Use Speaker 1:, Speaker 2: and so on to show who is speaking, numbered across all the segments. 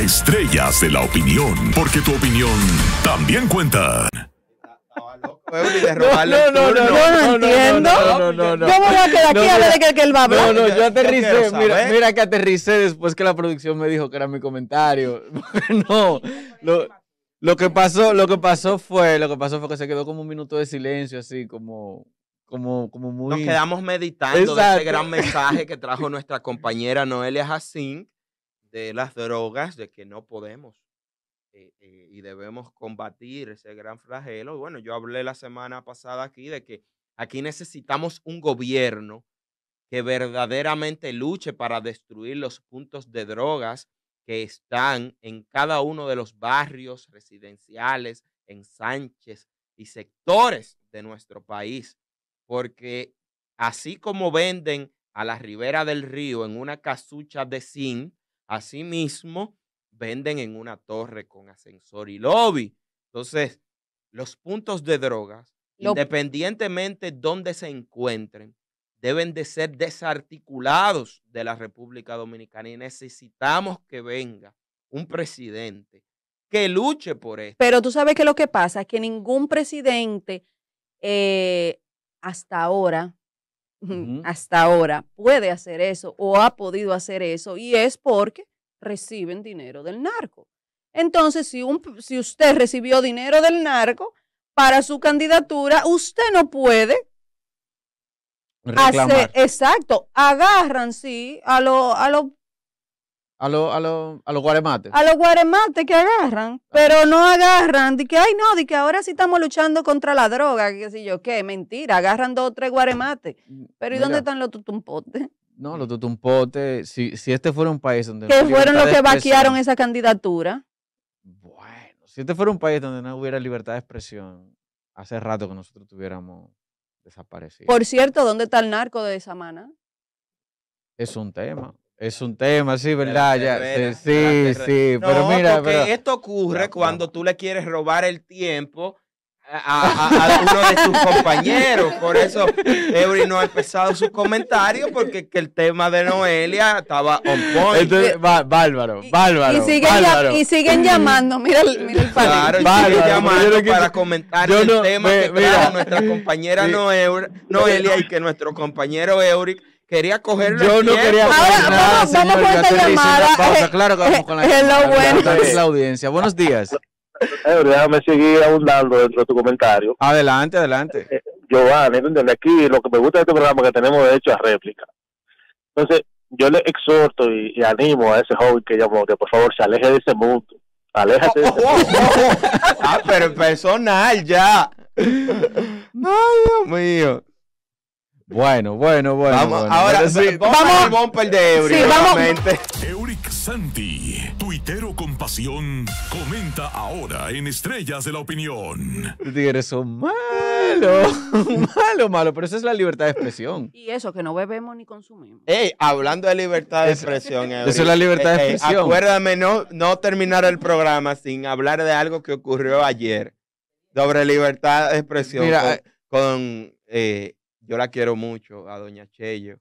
Speaker 1: Estrellas de la opinión, porque tu opinión también cuenta.
Speaker 2: No entiendo. Yo me voy a quedar aquí a ver de qué él va a hablar.
Speaker 3: Yo aterricé. Mira que aterricé después que la producción me dijo que era mi comentario. No, lo que pasó fue que se quedó como un minuto de silencio, así como muy.
Speaker 4: Nos quedamos meditando de ese gran mensaje que trajo nuestra compañera Noelia Jacín de las drogas, de que no podemos y debemos combatir ese gran flagelo. Bueno, yo hablé la semana pasada aquí de que aquí necesitamos un gobierno que verdaderamente luche para destruir los puntos de drogas que están en cada uno de los barrios residenciales, ensanches y sectores de nuestro país. Porque así como venden a la ribera del río en una casucha de zinc, así mismo venden en una torre con ascensor y lobby. Entonces, los puntos de drogas, independientemente de dónde se encuentren, deben de ser desarticulados de la República Dominicana y necesitamos que venga un presidente que luche por esto.
Speaker 2: Pero tú sabes que lo que pasa es que ningún presidente hasta ahora puede hacer eso o ha podido hacer eso, y es porque reciben dinero del narco. Entonces, si usted recibió dinero del narco para su candidatura, usted no puede
Speaker 3: reclamar.
Speaker 2: Exacto, agarran, sí, a los
Speaker 3: guaremates.
Speaker 2: A los guaremates que agarran, pero no agarran de que, ay no, de que ahora sí estamos luchando contra la droga, que sé yo qué, mentira, agarran 2 o 3 guaremates. Pero ¿y dónde están los tutumpotes?
Speaker 3: No, los tutumpotes, si este fuera un país donde...
Speaker 2: Que fueron los que vaquearon esa candidatura.
Speaker 3: Bueno, si este fuera un país donde no hubiera libertad de expresión, hace rato que nosotros tuviéramos desaparecido.
Speaker 2: Por cierto, ¿dónde está el narco de Samaná?
Speaker 3: Es un tema, sí, ¿verdad? Sí, pero mira.
Speaker 4: Porque esto ocurre cuando tú le quieres robar el tiempo a uno de tus compañeros. Por eso Eury no ha empezado su comentario, porque que el tema de Noelia estaba on point.
Speaker 3: Entonces, bárbaro.
Speaker 2: Y siguen llamando, mira el
Speaker 4: panel. Claro, siguen llamando para comentar el tema que trae nuestra compañera Noelia y que nuestro compañero Eury quería cogerlo.
Speaker 3: Yo no quería coger nada,
Speaker 2: vamos con esta llamada.
Speaker 3: Claro que vamos con la llamada. Es la audiencia. Buenos días.
Speaker 5: Déjame seguir abundando dentro de tu comentario.
Speaker 3: Adelante.
Speaker 5: Giovanni, aquí lo que me gusta de este programa es que tenemos derecho a réplica. Entonces, yo le exhorto y animo a ese joven que llamó que por favor se aleje de ese mundo. Aléjate de ese mundo.
Speaker 4: Pero personal ya. Ay, Dios mío.
Speaker 3: Bueno.
Speaker 4: Ahora sí, vamos al bumper de Eury. Sí, nuevamente.
Speaker 1: Euric Santi, tuitero con pasión, comenta ahora en Estrellas de la Opinión.
Speaker 3: Los tigres son malos, pero esa es la libertad de expresión.
Speaker 2: Y eso, que no bebemos ni consumimos.
Speaker 4: Hablando de libertad de expresión, Eury,
Speaker 3: eso es la libertad de expresión.
Speaker 4: Acuérdame no terminar el programa sin hablar de algo que ocurrió ayer sobre libertad de expresión. Mira, yo la quiero mucho, a doña Cheyo.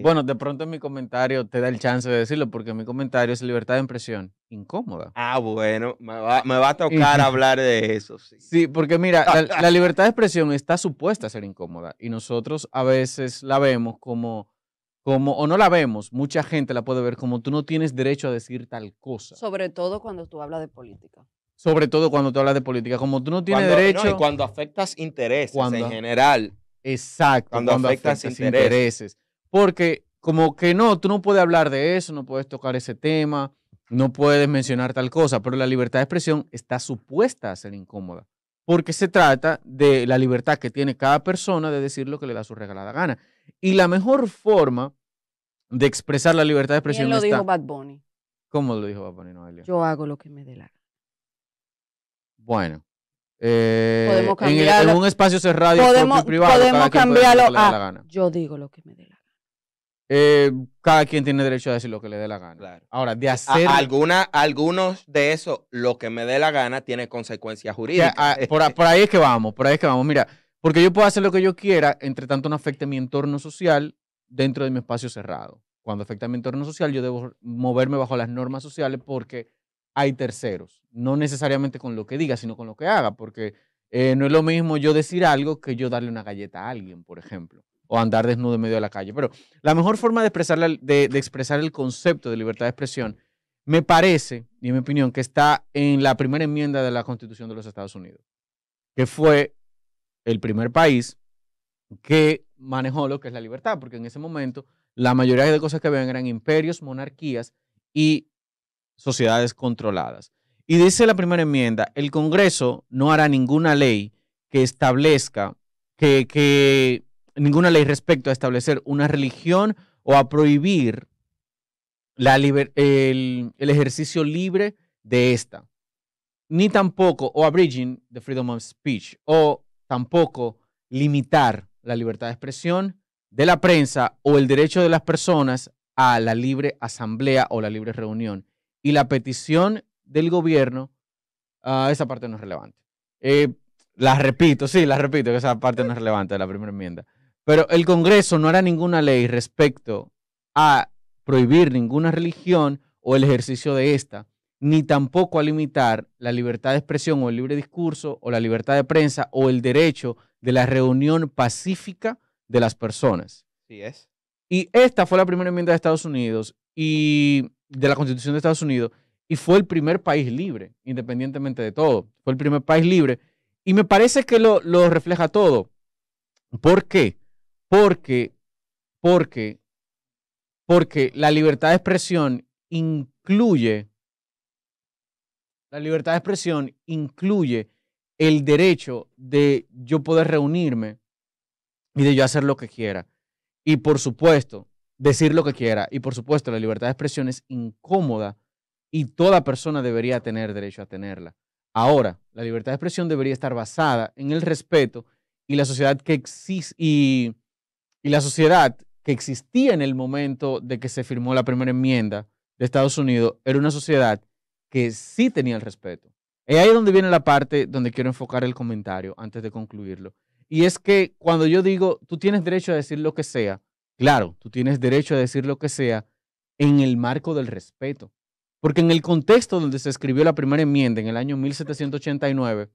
Speaker 3: Bueno, de pronto en mi comentario te da el chance de decirlo, porque mi comentario es libertad de expresión incómoda.
Speaker 4: Bueno, me va a tocar hablar de eso.
Speaker 3: Sí, porque mira, la libertad de expresión está supuesta a ser incómoda, y nosotros a veces la vemos como, o no la vemos, mucha gente la puede ver como tú no tienes derecho a decir tal cosa.
Speaker 2: Sobre todo cuando tú hablas de política.
Speaker 3: Como tú no tienes derecho.
Speaker 4: No, y cuando afectas intereses en general.
Speaker 3: Exacto, cuando afectas intereses. Porque como que no, tú no puedes hablar de eso, no puedes tocar ese tema, no puedes mencionar tal cosa, pero la libertad de expresión está supuesta a ser incómoda, porque se trata de la libertad que tiene cada persona de decir lo que le da su regalada gana. Y la mejor forma de expresar la libertad de expresión
Speaker 2: ¿Quién lo dijo Bad Bunny?
Speaker 3: ¿Cómo lo dijo Bad Bunny, Noelia?
Speaker 2: Yo hago lo que me dé la gana.
Speaker 3: Bueno. En un espacio cerrado y privado,
Speaker 2: podemos cambiarlo a yo digo lo que me dé la
Speaker 3: gana. Cada quien tiene derecho a decir lo que le dé la gana.
Speaker 4: Claro.
Speaker 3: Ahora, de hacer...
Speaker 4: Algunos de esos, lo que me dé la gana, tiene consecuencias jurídicas.
Speaker 3: Por ahí es que vamos. Mira, porque yo puedo hacer lo que yo quiera, entre tanto no afecte mi entorno social dentro de mi espacio cerrado. cuando afecta a mi entorno social, yo debo moverme bajo las normas sociales porque hay terceros. No necesariamente con lo que diga, sino con lo que haga, porque no es lo mismo yo decir algo que yo darle una galleta a alguien, por ejemplo, o andar desnudo en medio de la calle. Pero la mejor forma de expresar el concepto de libertad de expresión, me parece, y en mi opinión, que está en la primera enmienda de la Constitución de los Estados Unidos, que fue el primer país que manejó lo que es la libertad, porque en ese momento la mayoría de cosas que ven eran imperios, monarquías y sociedades controladas. Y dice la primera enmienda, el Congreso no hará ninguna ley que establezca, ninguna ley respecto a establecer una religión o a prohibir el ejercicio libre de esta, ni tampoco, o abridging the freedom of speech, o tampoco limitar la libertad de expresión de la prensa o el derecho de las personas a la libre asamblea o la libre reunión. Y la petición del gobierno, esa parte no es relevante. La repito, que esa parte no es relevante de la primera enmienda. Pero el Congreso no hará ninguna ley respecto a prohibir ninguna religión o el ejercicio de esta, ni tampoco a limitar la libertad de expresión o el libre discurso o la libertad de prensa o el derecho de la reunión pacífica de las personas.
Speaker 4: Sí es.
Speaker 3: Y esta fue la primera enmienda de Estados Unidos y de la Constitución de Estados Unidos y fue el primer país libre, independientemente de todo. Fue el primer país libre y me parece que lo refleja todo. ¿Por qué? Porque la libertad de expresión incluye el derecho de yo poder reunirme y de yo hacer lo que quiera. Y por supuesto, decir lo que quiera. Y por supuesto, la libertad de expresión es incómoda y toda persona debería tener derecho a tenerla. Ahora, la libertad de expresión debería estar basada en el respeto y la sociedad que existía en el momento de que se firmó la primera enmienda de Estados Unidos era una sociedad que sí tenía el respeto. Y ahí es donde viene la parte donde quiero enfocar el comentario antes de concluirlo. Y es que cuando yo digo, tú tienes derecho a decir lo que sea, claro, tú tienes derecho a decir lo que sea en el marco del respeto. Porque en el contexto donde se escribió la primera enmienda en el año 1789,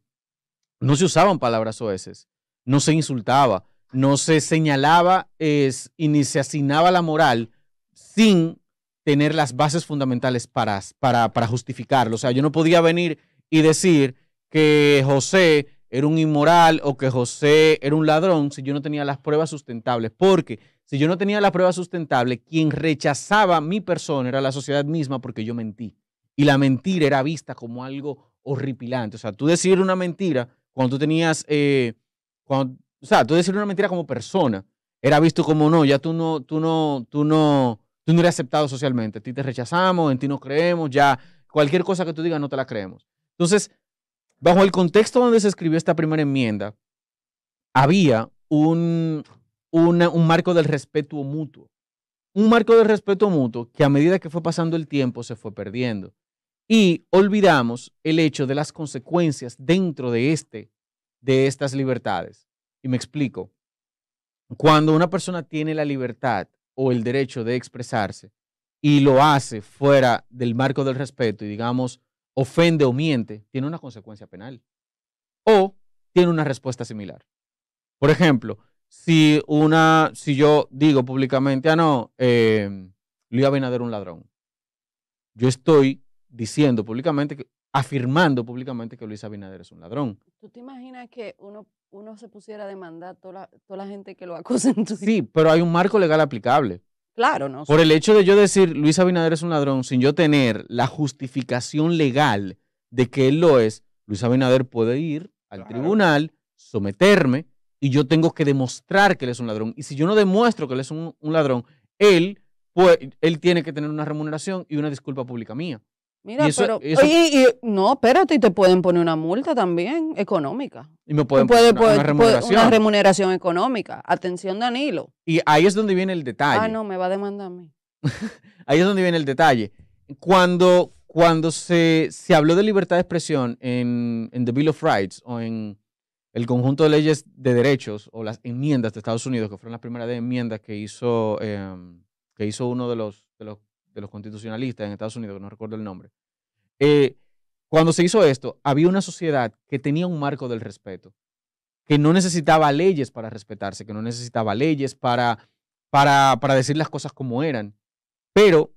Speaker 3: no se usaban palabras soeces, no se insultaba, no se señalaba y ni se asignaba la moral sin tener las bases fundamentales para justificarlo. O sea, yo no podía venir y decir que José era un inmoral o que José era un ladrón si yo no tenía las pruebas sustentables. Porque si yo no tenía las pruebas sustentables, quien rechazaba mi persona era la sociedad misma porque yo mentí. Y la mentira era vista como algo horripilante. O sea, tú decir una mentira cuando tú tenías... tú decir una mentira como persona era visto como no, ya tú no eres aceptado socialmente. A ti te rechazamos, en ti no creemos, ya cualquier cosa que tú digas no te la creemos. Entonces, bajo el contexto donde se escribió esta primera enmienda, había un marco del respeto mutuo. Un marco del respeto mutuo que a medida que fue pasando el tiempo se fue perdiendo. Y olvidamos el hecho de las consecuencias dentro de estas libertades. Y me explico. Cuando una persona tiene la libertad o el derecho de expresarse y lo hace fuera del marco del respeto y, digamos, ofende o miente, tiene una consecuencia penal o tiene una respuesta similar. Por ejemplo, si yo digo públicamente, Luis Abinader es un ladrón, yo estoy diciendo públicamente, afirmando públicamente que Luis Abinader es un ladrón.
Speaker 2: ¿Tú te imaginas que uno se pusiera a demandar toda la gente que lo acusa en Twitter?
Speaker 3: Sí, pero hay un marco legal aplicable.
Speaker 2: Claro, ¿no?
Speaker 3: Por el hecho de yo decir Luis Abinader es un ladrón sin yo tener la justificación legal de que él lo es, Luis Abinader puede ir al tribunal, someterme y yo tengo que demostrar que él es un ladrón. Y si yo no demuestro que él es un ladrón, él tiene que tener una remuneración y una disculpa pública mía.
Speaker 2: Mira, no, espérate, y te pueden poner una multa también económica.
Speaker 3: Y me pueden poner una remuneración.
Speaker 2: Una remuneración económica. Atención, Danilo.
Speaker 3: Y ahí es donde viene el detalle.
Speaker 2: No, me va a demandar a mí.
Speaker 3: Ahí es donde viene el detalle. Cuando se habló de libertad de expresión en The Bill of Rights o en el conjunto de leyes de derechos o las enmiendas de Estados Unidos, que fueron las primeras enmiendas que hizo que hizo uno de los constitucionalistas en Estados Unidos, que no recuerdo el nombre. Cuando se hizo esto, había una sociedad que tenía un marco del respeto, que no necesitaba leyes para respetarse, que no necesitaba leyes para decir las cosas como eran. Pero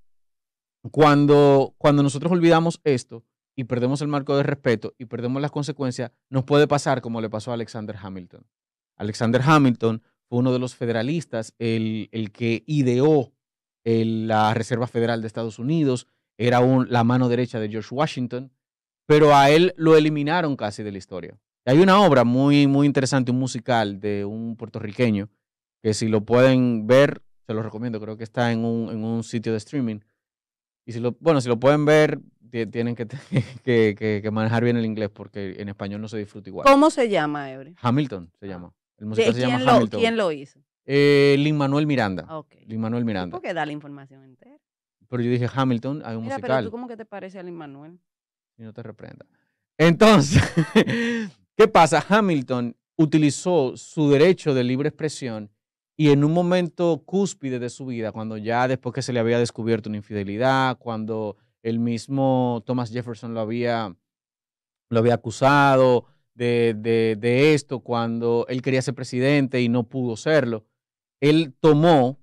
Speaker 3: cuando nosotros olvidamos esto y perdemos el marco de respeto y perdemos las consecuencias, nos puede pasar como le pasó a Alexander Hamilton. Alexander Hamilton fue uno de los federalistas, el que ideó la Reserva Federal de Estados Unidos, era la mano derecha de George Washington, pero a él lo eliminaron casi de la historia. Hay una obra muy, muy interesante, un musical de un puertorriqueño, que si lo pueden ver, se lo recomiendo, creo que está en un sitio de streaming. Y si lo pueden ver, tienen que manejar bien el inglés, porque en español no se disfruta igual.
Speaker 2: ¿Cómo se llama, Eury?
Speaker 3: Hamilton se llama. El musical se llama Hamilton.
Speaker 2: ¿Quién lo hizo?
Speaker 3: Lin-Manuel Miranda.
Speaker 2: Okay.
Speaker 3: Lin-Manuel Miranda.
Speaker 2: ¿Por qué da la información entera?
Speaker 3: Pero yo dije Hamilton, hay un
Speaker 2: Mira,
Speaker 3: musical.
Speaker 2: Pero tú, ¿cómo que te parece a Lin-Manuel?
Speaker 3: Y no te reprenda. Entonces, ¿qué pasa? Hamilton utilizó su derecho de libre expresión y en un momento cúspide de su vida, cuando ya después que se le había descubierto una infidelidad, cuando el mismo Thomas Jefferson lo había acusado de esto, cuando él quería ser presidente y no pudo serlo, él tomó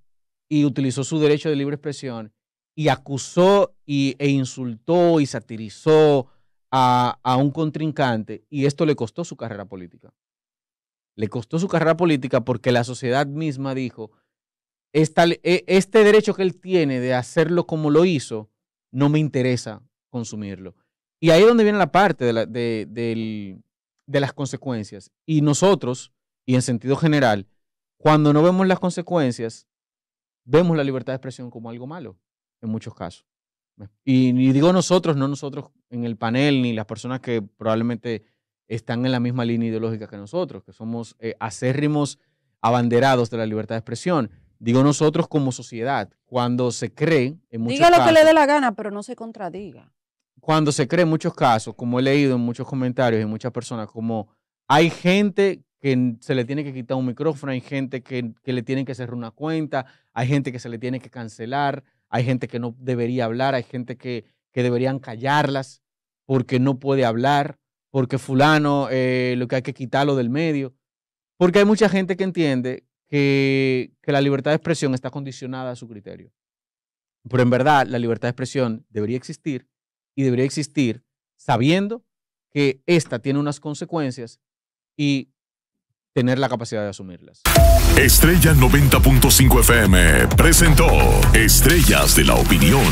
Speaker 3: y utilizó su derecho de libre expresión y acusó e insultó y satirizó a un contrincante, y esto le costó su carrera política. Le costó su carrera política porque la sociedad misma dijo, este derecho que él tiene de hacerlo como lo hizo, no me interesa consumirlo. Y ahí es donde viene la parte de las consecuencias. Y nosotros, y en sentido general, cuando no vemos las consecuencias, vemos la libertad de expresión como algo malo, en muchos casos. Y digo nosotros, no nosotros en el panel, ni las personas que probablemente están en la misma línea ideológica que nosotros, que somos acérrimos abanderados de la libertad de expresión. Digo nosotros como sociedad, cuando se cree en muchos casos...
Speaker 2: Diga lo que le dé la gana, pero no se contradiga.
Speaker 3: Cuando se cree en muchos casos, como he leído en muchos comentarios y muchas personas, como hay gente que se le tiene que quitar un micrófono, hay gente que le tienen que cerrar una cuenta, hay gente que se le tiene que cancelar, hay gente que no debería hablar, hay gente que deberían callarlas porque no puede hablar, porque fulano lo que hay que quitarlo del medio. Porque hay mucha gente que entiende que la libertad de expresión está condicionada a su criterio. Pero en verdad la libertad de expresión debería existir y debería existir sabiendo que esta tiene unas consecuencias y tener la capacidad de asumirlas.
Speaker 1: Estrella 90.5 FM presentó Estrellas de la Opinión.